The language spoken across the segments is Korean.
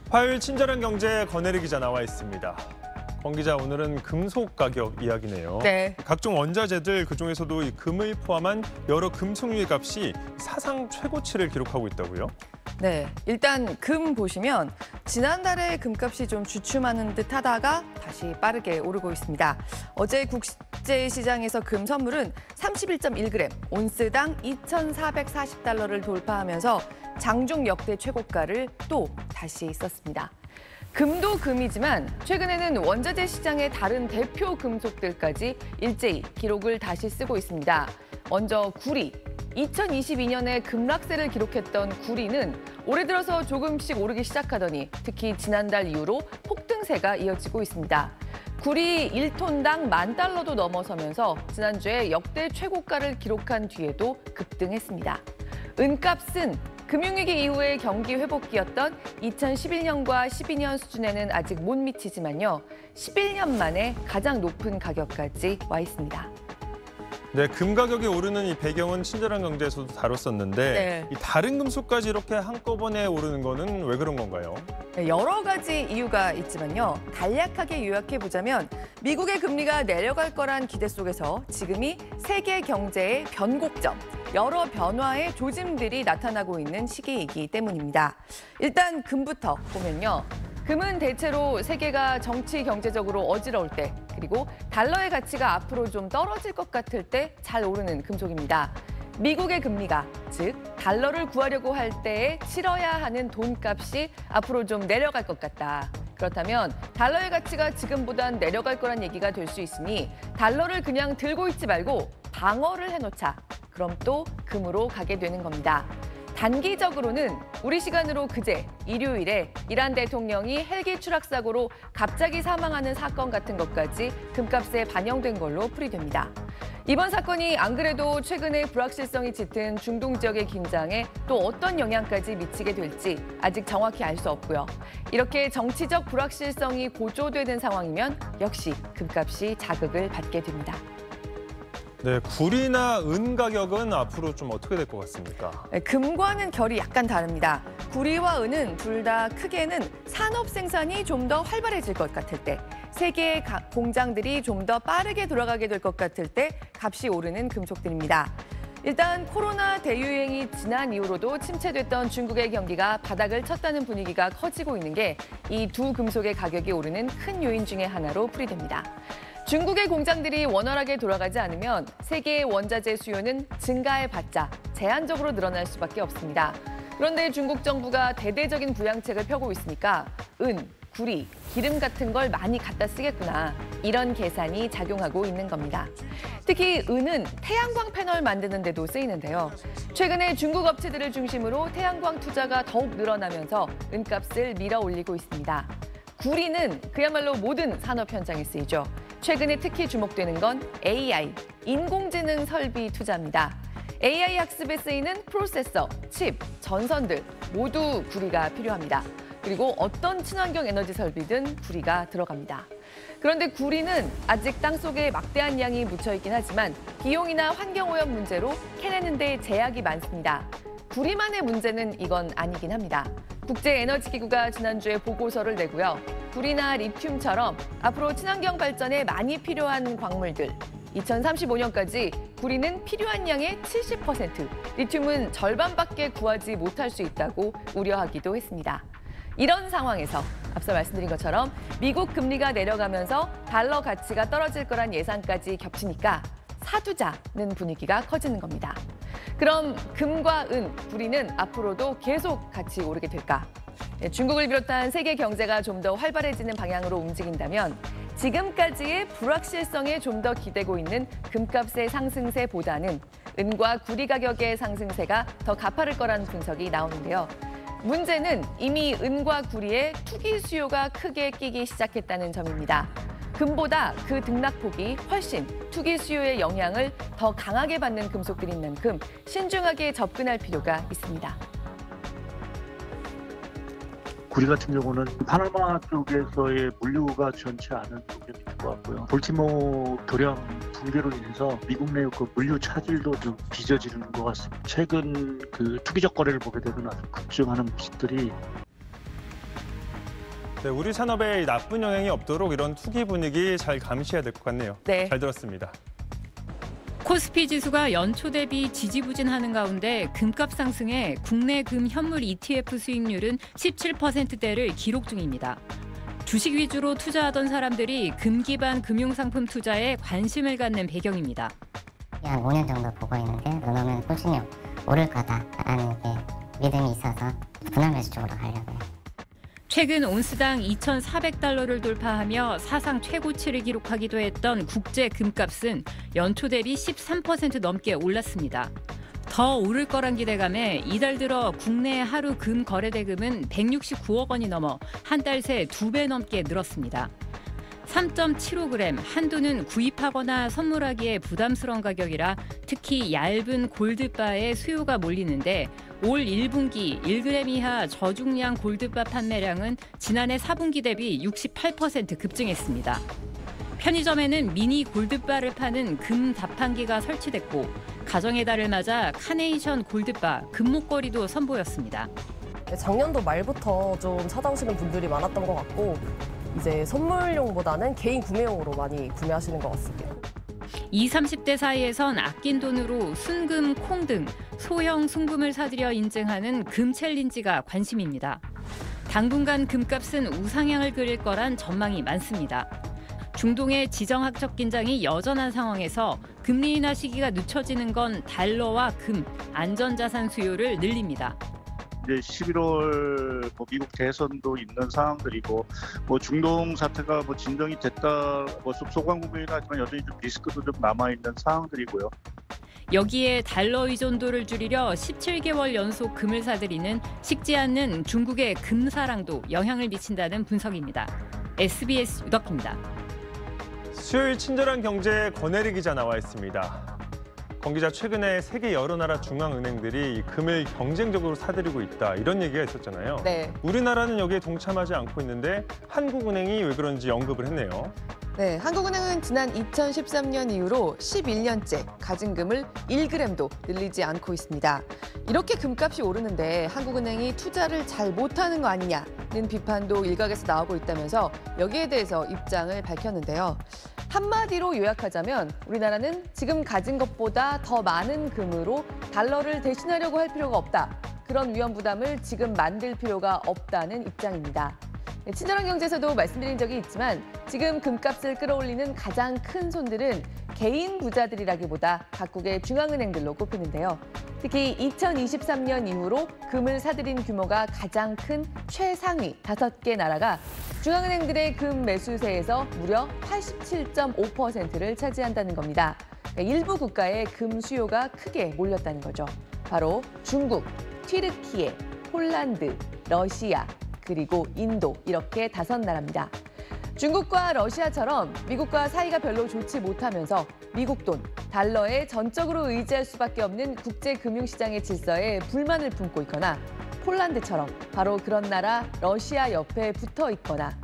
화요일 친절한 경제 권혜리 기자 나와 있습니다. 권 기자, 오늘은 금속 가격 이야기네요. 네. 각종 원자재들 그중에서도 이 금을 포함한 여러 금속류의 값이 사상 최고치를 기록하고 있다고요? 네, 일단 금 보시면 지난달에 금값이 좀 주춤하는 듯 하다가 다시 빠르게 오르고 있습니다. 어제 국제시장에서 금 선물은 31.1g, 온스당 2,440달러를 돌파하면서 장중 역대 최고가를 또 다시 썼습니다. 금도 금이지만 최근에는 원자재 시장의 다른 대표 금속들까지 일제히 기록을 다시 쓰고 있습니다. 먼저 구리. 2022년에 급락세를 기록했던 구리는 올해 들어서 조금씩 오르기 시작하더니 특히 지난달 이후로 폭등세가 이어지고 있습니다. 구리 1톤당 $10,000도 넘어서면서 지난주에 역대 최고가를 기록한 뒤에도 급등했습니다. 은값은 금융위기 이후의 경기 회복기였던 2011년과 12년 수준에는 아직 못 미치지만요. 11년 만에 가장 높은 가격까지 와 있습니다. 네, 금 가격이 오르는 이 배경은 친절한 경제에서도 다뤘었는데 네. 이 다른 금속까지 이렇게 한꺼번에 오르는 거는 왜 그런 건가요? 네, 여러 가지 이유가 있지만요. 간략하게 요약해보자면 미국의 금리가 내려갈 거란 기대 속에서 지금이 세계 경제의 변곡점, 여러 변화의 조짐들이 나타나고 있는 시기이기 때문입니다. 일단 금부터 보면요. 금은 대체로 세계가 정치 경제적으로 어지러울 때, 그리고 달러의 가치가 앞으로 좀 떨어질 것 같을 때 잘 오르는 금속입니다. 미국의 금리가, 즉 달러를 구하려고 할 때에 치러야 하는 돈값이 앞으로 좀 내려갈 것 같다. 그렇다면 달러의 가치가 지금보단 내려갈 거란 얘기가 될 수 있으니 달러를 그냥 들고 있지 말고 방어를 해놓자. 그럼 또 금으로 가게 되는 겁니다. 단기적으로는 우리 시간으로 그제 일요일에 이란 대통령이 헬기 추락 사고로 갑자기 사망하는 사건 같은 것까지 금값에 반영된 걸로 풀이됩니다. 이번 사건이 안 그래도 최근에 불확실성이 짙은 중동 지역의 긴장에 또 어떤 영향까지 미치게 될지 아직 정확히 알 수 없고요. 이렇게 정치적 불확실성이 고조되는 상황이면 역시 금값이 자극을 받게 됩니다. 네, 구리나 은 가격은 앞으로 좀 어떻게 될 것 같습니까? 네, 금과는 결이 약간 다릅니다. 구리와 은은 둘 다 크게는 산업 생산이 좀 더 활발해질 것 같을 때, 세계의 공장들이 좀 더 빠르게 돌아가게 될 것 같을 때 값이 오르는 금속들입니다. 일단 코로나 대유행이 지난 이후로도 침체됐던 중국의 경기가 바닥을 쳤다는 분위기가 커지고 있는 게 이 두 금속의 가격이 오르는 큰 요인 중에 하나로 풀이됩니다. 중국의 공장들이 원활하게 돌아가지 않으면 세계의 원자재 수요는 증가해봤자 제한적으로 늘어날 수밖에 없습니다. 그런데 중국 정부가 대대적인 부양책을 펴고 있으니까 은, 구리, 기름 같은 걸 많이 갖다 쓰겠구나. 이런 계산이 작용하고 있는 겁니다. 특히 은은 태양광 패널 만드는 데도 쓰이는데요. 최근에 중국 업체들을 중심으로 태양광 투자가 더욱 늘어나면서 은값을 밀어 올리고 있습니다. 구리는 그야말로 모든 산업 현장에 쓰이죠. 최근에 특히 주목되는 건 AI, 인공지능 설비 투자입니다. AI 학습에 쓰이는 프로세서, 칩, 전선들 모두 구리가 필요합니다. 그리고 어떤 친환경 에너지 설비든 구리가 들어갑니다. 그런데 구리는 아직 땅속에 막대한 양이 묻혀있긴 하지만 비용이나 환경오염 문제로 캐내는 데 제약이 많습니다. 구리만의 문제는 이건 아니긴 합니다. 국제에너지기구가 지난주에 보고서를 내고요. 구리나 리튬처럼 앞으로 친환경 발전에 많이 필요한 광물들, 2035년까지 구리는 필요한 양의 70%, 리튬은 절반밖에 구하지 못할 수 있다고 우려하기도 했습니다. 이런 상황에서 앞서 말씀드린 것처럼 미국 금리가 내려가면서 달러 가치가 떨어질 거란 예상까지 겹치니까 사두자는 분위기가 커지는 겁니다. 그럼 금과 은, 구리는 앞으로도 계속 같이 오르게 될까? 중국을 비롯한 세계 경제가 좀 더 활발해지는 방향으로 움직인다면 지금까지의 불확실성에 좀 더 기대고 있는 금값의 상승세보다는 은과 구리 가격의 상승세가 더 가파를 거라는 분석이 나오는데요. 문제는 이미 은과 구리에 투기 수요가 크게 끼기 시작했다는 점입니다. 금보다 그 등락폭이 훨씬 투기 수요의 영향을 더 강하게 받는 금속들인 만큼 신중하게 접근할 필요가 있습니다. 구리 같은 경우는 파나마 쪽에서의 물류가 지원치 않은 쪽에 있는 것 같고요. 볼티모어 교량 붕괴로 인해서 미국 내 그 물류 차질도 좀 빚어지는 것 같습니다. 최근 그 투기적 거래를 보게 되면 아주 급증하는 모습들이 네, 우리 산업에 나쁜 영향이 없도록 이런 투기 분위기 잘 감시해야 될 것 같네요. 네. 잘 들었습니다. 코스피 지수가 연초 대비 지지부진하는 가운데 금값 상승에 국내 금 현물 ETF 수익률은 17%대를 기록 중입니다. 주식 위주로 투자하던 사람들이 금 기반 금융상품 투자에 관심을 갖는 배경입니다. 한 5년 정도 보고 있는데 눈오면 꾸준히 오를 거다라는 게 믿음이 있어서 분할 매수 쪽으로 가려고요. 최근 온스당 2,400달러를 돌파하며 사상 최고치를 기록하기도 했던 국제 금값은 연초 대비 13% 넘게 올랐습니다. 더 오를 거란 기대감에 이달 들어 국내 하루 금 거래 대금은 169억 원이 넘어 한 달 새 2배 넘게 늘었습니다. 3.75g 한도는 구입하거나 선물하기에 부담스러운 가격이라 특히 얇은 골드바의 수요가 몰리는데 올 1분기 1g 이하 저중량 골드바 판매량은 지난해 4분기 대비 68% 급증했습니다. 편의점에는 미니 골드바를 파는 금 자판기가 설치됐고 가정의 달을 맞아 카네이션 골드바 금목걸이도 선보였습니다. 작년도 말부터 좀 찾아오시는 분들이 많았던 것 같고 이제 선물용보다는 개인 구매용으로 많이 구매하시는 것 같습니다. 20, 30대 사이에선 아낀 돈으로 순금, 콩 등 소형 순금을 사들여 인증하는 금 챌린지가 관심입니다. 당분간 금값은 우상향을 그릴 거란 전망이 많습니다. 중동의 지정학적 긴장이 여전한 상황에서 금리 인하 시기가 늦춰지는 건 달러와 금, 안전자산 수요를 늘립니다. 이제 11월 미국 대선도 있는 상황들이고 중동 사태가 진정이 됐다 소관 국면이긴 하지만 여전히 좀 리스크도 좀 남아 있는 상황들이고요. 여기에 달러 의존도를 줄이려 17개월 연속 금을 사들이는 식지 않는 중국의 금사랑도 영향을 미친다는 분석입니다. SBS 유덕입니다. 수요일 친절한 경제 권혜리 기자 나와 있습니다. 권 기자, 최근에 세계 여러 나라 중앙은행들이 금을 경쟁적으로 사들이고 있다, 이런 얘기가 있었잖아요. 네. 우리나라는 여기에 동참하지 않고 있는데 한국은행이 왜 그런지 언급을 했네요. 네, 한국은행은 지난 2013년 이후로 11년째 가진 금을 1g도 늘리지 않고 있습니다. 이렇게 금값이 오르는데 한국은행이 투자를 잘 못하는 거 아니냐는 비판도 일각에서 나오고 있다면서 여기에 대해서 입장을 밝혔는데요. 한마디로 요약하자면 우리나라는 지금 가진 것보다 더 많은 금으로 달러를 대신하려고 할 필요가 없다. 그런 위험 부담을 지금 만들 필요가 없다는 입장입니다. 친절한 경제에서도 말씀드린 적이 있지만 지금 금값을 끌어올리는 가장 큰 손들은 개인 부자들이라기보다 각국의 중앙은행들로 꼽히는데요. 특히 2023년 이후로 금을 사들인 규모가 가장 큰 최상위 5개 나라가 중앙은행들의 금 매수세에서 무려 87.5%를 차지한다는 겁니다. 일부 국가의 금 수요가 크게 몰렸다는 거죠. 바로 중국, 튀르키예, 폴란드, 러시아, 그리고 인도, 이렇게 5나라입니다. 중국과 러시아처럼 미국과 사이가 별로 좋지 못하면서 미국 돈, 달러에 전적으로 의지할 수밖에 없는 국제 금융시장의 질서에 불만을 품고 있거나 폴란드처럼 바로 그런 나라 러시아 옆에 붙어 있거나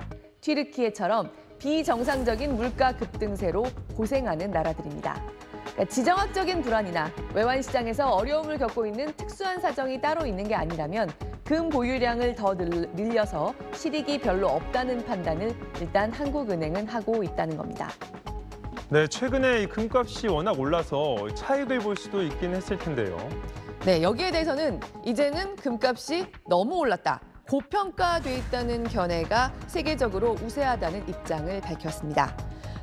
튀르키예처럼 비정상적인 물가 급등세로 고생하는 나라들입니다. 그러니까 지정학적인 불안이나 외환 시장에서 어려움을 겪고 있는 특수한 사정이 따로 있는 게 아니라면 금 보유량을 더 늘려서 실익이 별로 없다는 판단을 일단 한국은행은 하고 있다는 겁니다. 네, 최근에 이 금값이 워낙 올라서 차익을 볼 수도 있긴 했을 텐데요. 네, 여기에 대해서는 이제는 금값이 너무 올랐다, 고평가돼 있다는 견해가 세계적으로 우세하다는 입장을 밝혔습니다.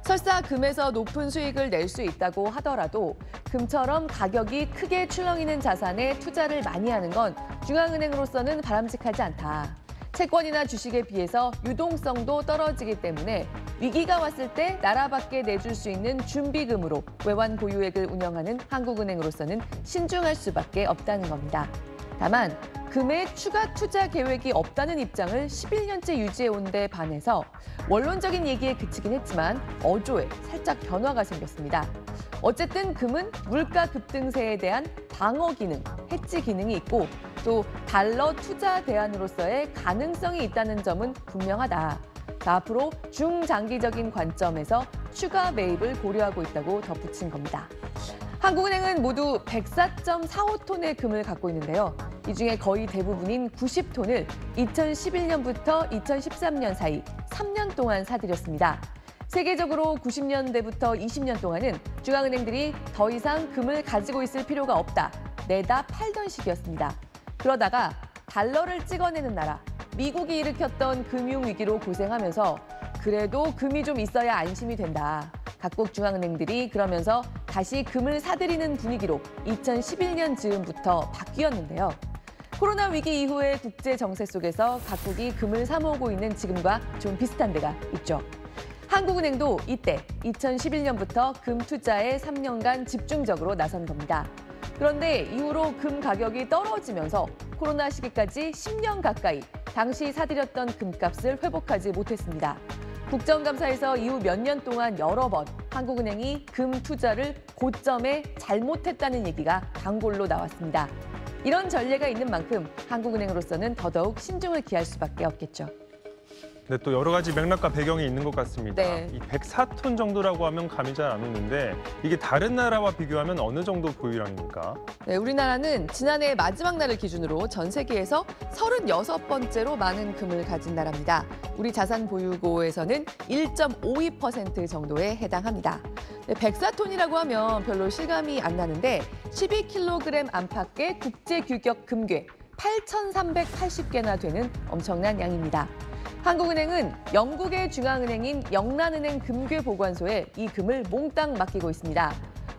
설사 금에서 높은 수익을 낼 수 있다고 하더라도 금처럼 가격이 크게 출렁이는 자산에 투자를 많이 하는 건 중앙은행으로서는 바람직하지 않다. 채권이나 주식에 비해서 유동성도 떨어지기 때문에 위기가 왔을 때 나라 밖에 내줄 수 있는 준비금으로 외환 보유액을 운영하는 한국은행으로서는 신중할 수밖에 없다는 겁니다. 다만 금에 추가 투자 계획이 없다는 입장을 11년째 유지해온 데 반해서 원론적인 얘기에 그치긴 했지만 어조에 살짝 변화가 생겼습니다. 어쨌든 금은 물가 급등세에 대한 방어 기능, 해지 기능이 있고 또 달러 투자 대안으로서의 가능성이 있다는 점은 분명하다. 자, 앞으로 중장기적인 관점에서 추가 매입을 고려하고 있다고 덧붙인 겁니다. 한국은행은 모두 104.45톤의 금을 갖고 있는데요. 이 중에 거의 대부분인 90톤을 2011년부터 2013년 사이 3년 동안 사들였습니다. 세계적으로 90년대부터 20년 동안은 중앙은행들이 더 이상 금을 가지고 있을 필요가 없다, 내다 팔던 시기였습니다. 그러다가 달러를 찍어내는 나라, 미국이 일으켰던 금융위기로 고생하면서 그래도 금이 좀 있어야 안심이 된다. 각국 중앙은행들이 그러면서 다시 금을 사들이는 분위기로 2011년 즈음부터 바뀌었는데요. 코로나 위기 이후의 국제 정세 속에서 각국이 금을 사 모으고 있는 지금과 좀 비슷한 데가 있죠. 한국은행도 이때 2011년부터 금 투자에 3년간 집중적으로 나선 겁니다. 그런데 이후로 금 가격이 떨어지면서 코로나 시기까지 10년 가까이 당시 사들였던 금값을 회복하지 못했습니다. 국정감사에서 이후 몇 년 동안 여러 번 한국은행이 금 투자를 고점에 잘못했다는 얘기가 단골로 나왔습니다. 이런 전례가 있는 만큼 한국은행으로서는 더더욱 신중을 기할 수밖에 없겠죠. 네, 또 여러 가지 맥락과 배경이 있는 것 같습니다. 네. 이 104톤 정도라고 하면 감이 잘 안 오는데 이게 다른 나라와 비교하면 어느 정도 보유량입니까? 네, 우리나라는 지난해 마지막 날을 기준으로 전 세계에서 36번째로 많은 금을 가진 나라입니다. 우리 자산 보유고에서는 1.52% 정도에 해당합니다. 네, 104톤이라고 하면 별로 실감이 안 나는데 12kg 안팎의 국제 규격 금괴 8,380개나 되는 엄청난 양입니다. 한국은행은 영국의 중앙은행인 영란은행 금괴 보관소에 이 금을 몽땅 맡기고 있습니다.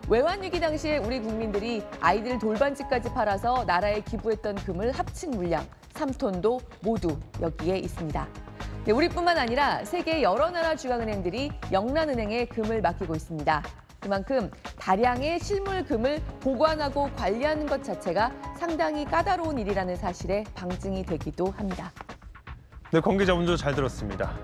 외환위기 당시에 우리 국민들이 아이들 돌반지까지 팔아서 나라에 기부했던 금을 합친 물량 3톤도 모두 여기에 있습니다. 네, 우리뿐만 아니라 세계 여러 나라 중앙은행들이 영란은행에 금을 맡기고 있습니다. 그만큼 다량의 실물 금을 보관하고 관리하는 것 자체가 상당히 까다로운 일이라는 사실에 방증이 되기도 합니다. 네, 권 기자 운조 잘 들었습니다.